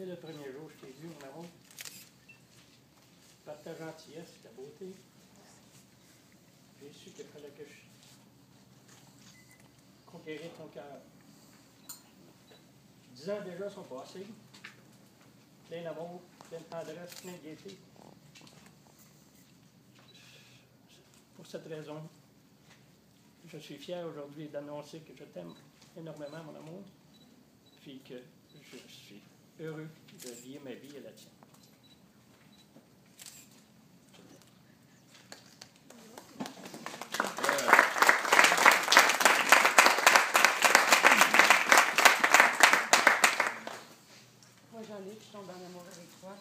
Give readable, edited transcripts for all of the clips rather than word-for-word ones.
Dès le premier jour, je t'ai vu, mon amour, par ta gentillesse, ta beauté, j'ai su qu'il fallait que je conquérir ton cœur. 10 ans déjà sont passés, plein d'amour, plein de tendresse, plein de gaieté. Pour cette raison, je suis fier aujourd'hui d'annoncer que je t'aime énormément, mon amour, puis que je suis heureux de lier ma vie à la tienne. Moi, Jean-Luc, je tombe en amour avec toi.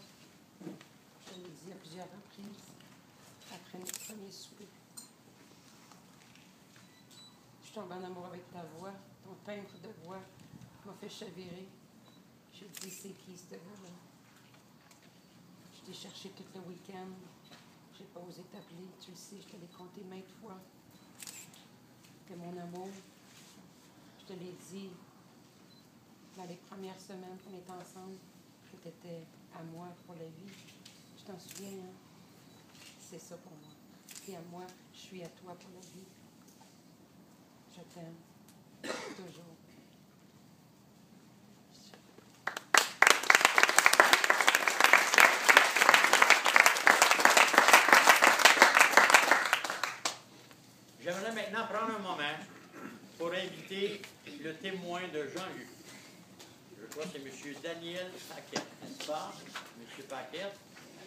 Je te l'ai dit à plusieurs reprises, après notre premier souper. Je tombe en amour avec ta voix, ton timbre de voix m'a fait chavirer. Je te dis, c'est qui ce gars-là? Je t'ai cherché tout le week-end. J'ai pas osé t'appeler. Tu le sais, je te l'ai compté maintes fois. Que mon amour, je te l'ai dit dans les premières semaines qu'on était ensemble, que tu étais à moi pour la vie. Je t'en souviens, hein? C'est ça pour moi. Et à moi, je suis à toi pour la vie. Je t'aime. Toujours. J'aimerais maintenant prendre un moment pour inviter le témoin de Jean-Luc. Je crois que c'est M. Daniel Paquette, n'est-ce pas? M. Paquette,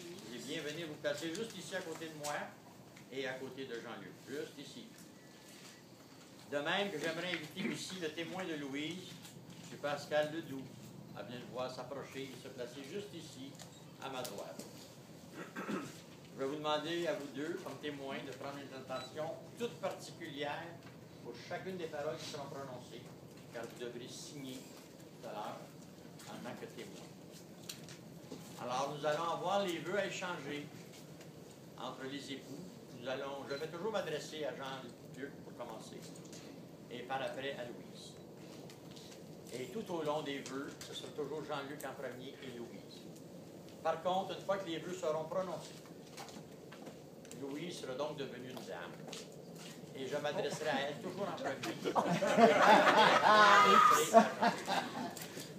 vous êtes bienvenu vous placer juste ici à côté de moi et à côté de Jean-Luc, juste ici. De même que j'aimerais inviter aussi le témoin de Louise, M. Pascal Ledoux, à bien le voir s'approcher et se placer juste ici, à ma droite. Je vais vous demander à vous deux, comme témoins, de prendre une attention toute particulière pour chacune des paroles qui seront prononcées, car vous devrez signer tout à l'heure en tant que témoin. Alors, nous allons avoir les vœux à échanger entre les époux. Je vais toujours m'adresser à Jean-Luc pour commencer, et par après à Louise. Et tout au long des vœux, ce sera toujours Jean-Luc en premier et Louise. Par contre, une fois que les vœux seront prononcés, Louise sera donc devenue une dame. Et je m'adresserai à elle toujours en premier.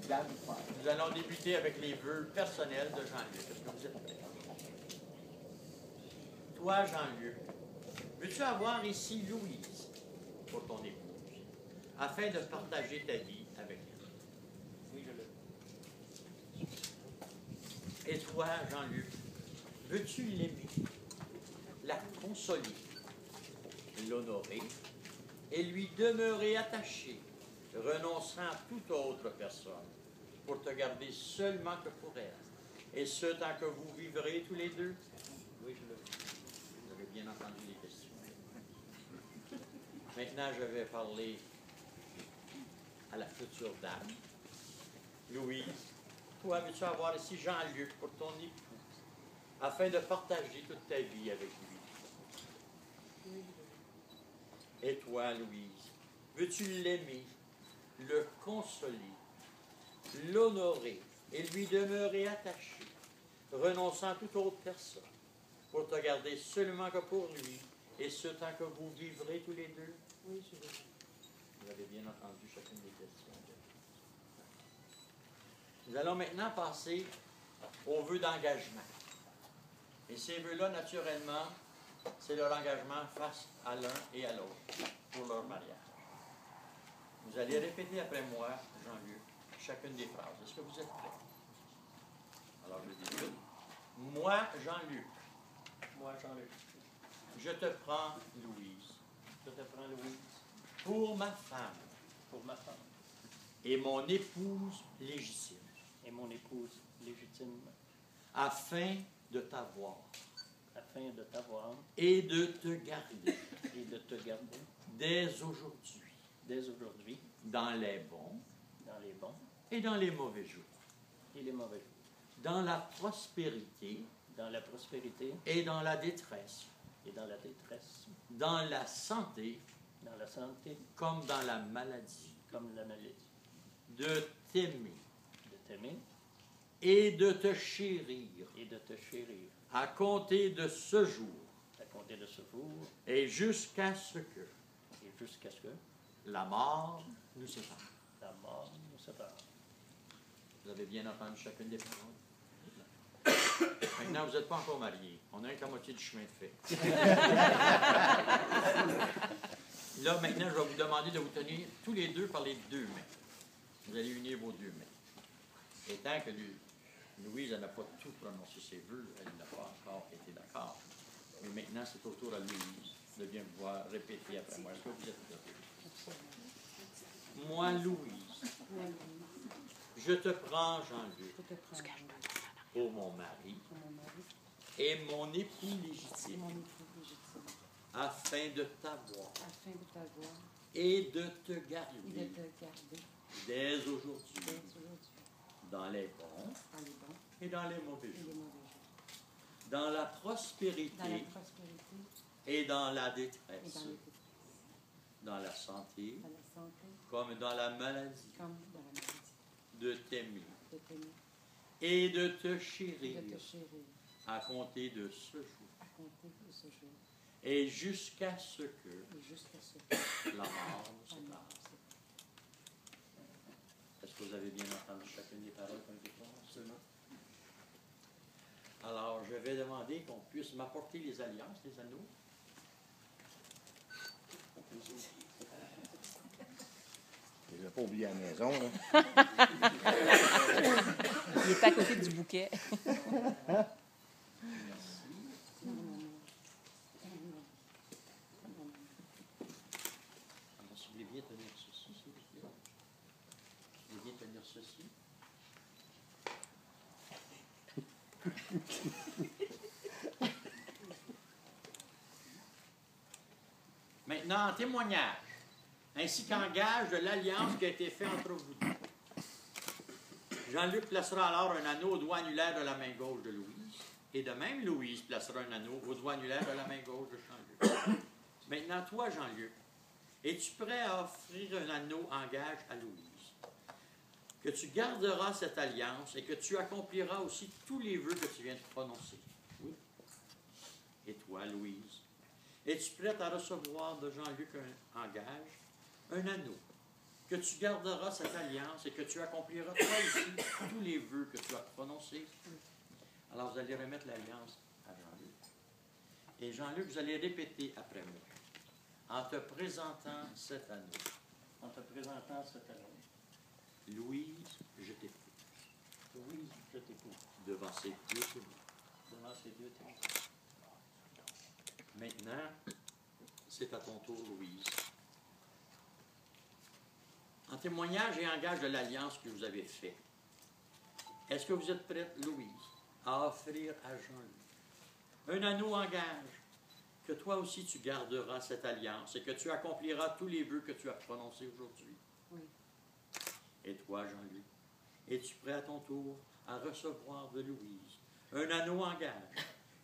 Nous allons débuter avec les vœux personnels de Jean-Luc. Est-ce que vous êtes prêts? Toi, Jean-Luc, veux-tu avoir ici Louise pour ton épouse, afin de partager ta vie avec elle? Oui, je le. Et toi, Jean-Luc, veux-tu l'aimer, la consoler, l'honorer et lui demeurer attaché, renonçant à toute autre personne, pour te garder seulement que pour elle, et ce tant que vous vivrez tous les deux? Oui, je le. Vous avez bien entendu les questions. Maintenant, je vais parler à la future dame. Louise, toi, veux-tu avoir ici Jean-Luc pour ton époux, afin de partager toute ta vie avec lui? Et toi, Louise, veux-tu l'aimer, le consoler, l'honorer et lui demeurer attaché, renonçant à toute autre personne, pour te garder seulement que pour lui, et ce tant que vous vivrez tous les deux? Oui, je veux. Vous avez bien entendu chacune des questions. Nous allons maintenant passer aux vœux d'engagement. Et ces vœux-là, naturellement, c'est leur engagement face à l'un et à l'autre pour leur mariage. Vous allez répéter après moi, Jean-Luc, chacune des phrases. Est-ce que vous êtes prêts? Alors, je débute. Moi, Jean-Luc. Moi, Jean-Luc. Je te prends, Louise. Je te prends, Louise, Pour ma femme. pour ma femme Et mon épouse légitime. et mon épouse légitime, Afin de t'avoir. afin de t'avoir Et de te garder. et de te garder Dès aujourd'hui. dès aujourd'hui Dans les bons dans les bons et dans les mauvais jours. et les mauvais jours, Dans la prospérité dans la prospérité et dans la détresse. et dans la détresse, Dans la santé dans la santé comme dans la maladie. comme la maladie, De t'aimer de t'aimer et de te chérir et de te chérir à compter de ce jour à compter de ce jour et jusqu'à ce que et jusqu'à ce que la mort nous sépare. la mort nous sépare. Vous avez bien entendu chacune des paroles? Maintenant, vous n'êtes pas encore mariés. On a qu'à moitié du chemin de fait. Là, maintenant, je vais vous demander de vous tenir tous les deux par les deux mains. Vous allez unir vos deux mains. Et tant que Louise n'a pas tout prononcé ses vœux, elle n'a pas encore été d'accord. Mais maintenant, c'est au tour à Louise de bien pouvoir répéter après moi. Est-ce que vous êtes prêts? Moi, Louise, je te prends, Jean-Luc, Je te prends, pour mon mari pour mon mari et mon époux et légitime, mon époux légitime, afin de t'avoir afin de t'avoir et de te et de garder te garder dès dès aujourd'hui aujourd'hui dans les bons dans les bons et dans les mauvais et les jours, mauvais jours, dans la dans la prospérité prospérité et dans la et détresse, dans les détresses, dans la santé dans la santé comme dans la maladie, comme dans la maladie, de t'aimer de t'aimer et de te et chérir de te chérir à compter de ce jour à compter de ce jour et jusqu'à ce que et jusqu'à ce que la mort nous la sépare. mort sépare. Est-ce que vous avez bien entendu chacune des paroles qui ont été prononcées? Alors, je vais demander qu'on puisse m'apporter les alliances, les anneaux. Je ne l'ai pas oublié à la maison. Là. Il est pas à côté du bouquet. Merci. Alors, si vous voulez bien tenir ceci, s'il vous plaît. Si vous voulez bien tenir ceci. Maintenant, en témoignage, ainsi qu'en gage de l'alliance qui a été faite entre vous deux. Jean-Luc placera alors un anneau au doigt annulaire de la main gauche de Louise, et de même Louise placera un anneau au doigt annulaire de la main gauche de Jean-Luc. Maintenant, toi, Jean-Luc, es-tu prêt à offrir un anneau en gage à Louise? Que tu garderas cette alliance et que tu accompliras aussi tous les vœux que tu viens de prononcer. Oui. Et toi, Louise, es-tu prête à recevoir de Jean-Luc en gage un anneau? Que tu garderas cette alliance et que tu accompliras toi aussi tous les vœux que tu as prononcés. Alors, vous allez remettre l'alliance à Jean-Luc. Et Jean-Luc, vous allez répéter après moi. En te présentant cet anneau. En te présentant cet anneau, Louise, je t'écoute. Louise, je t'écoute Devant ces deux témoins. devant ces deux témoins. Maintenant, c'est à ton tour, Louise. En témoignage et en gage de l'alliance que vous avez faite, est-ce que vous êtes prête, Louise, à offrir à Jean-Luc un anneau en gage, que toi aussi tu garderas cette alliance et que tu accompliras tous les vœux que tu as prononcés aujourd'hui? Oui. Et toi, Jean-Luc, es-tu prêt à ton tour à recevoir de Louise un anneau en gage,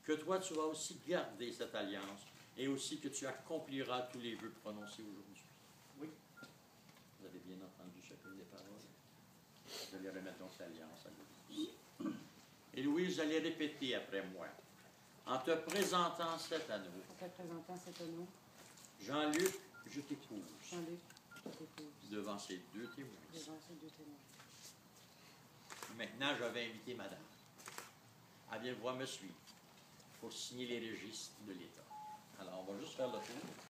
que toi tu vas aussi garder cette alliance et aussi que tu accompliras tous les vœux prononcés aujourd'hui? Oui. Vous avez bien entendu chacune des paroles. Je vais remettre donc l'alliance à Louise. Et Louise, vous allez répéter après moi. En te présentant cet anneau, En te présentant cet anneau, Jean-Luc, je t'épouse Jean-Luc, je t'épouse devant ces deux témoins. devant ces deux témoins. Maintenant, je vais inviter madame à bien pouvoir me suivre pour signer les registres de l'État. Alors, on va juste faire le tour.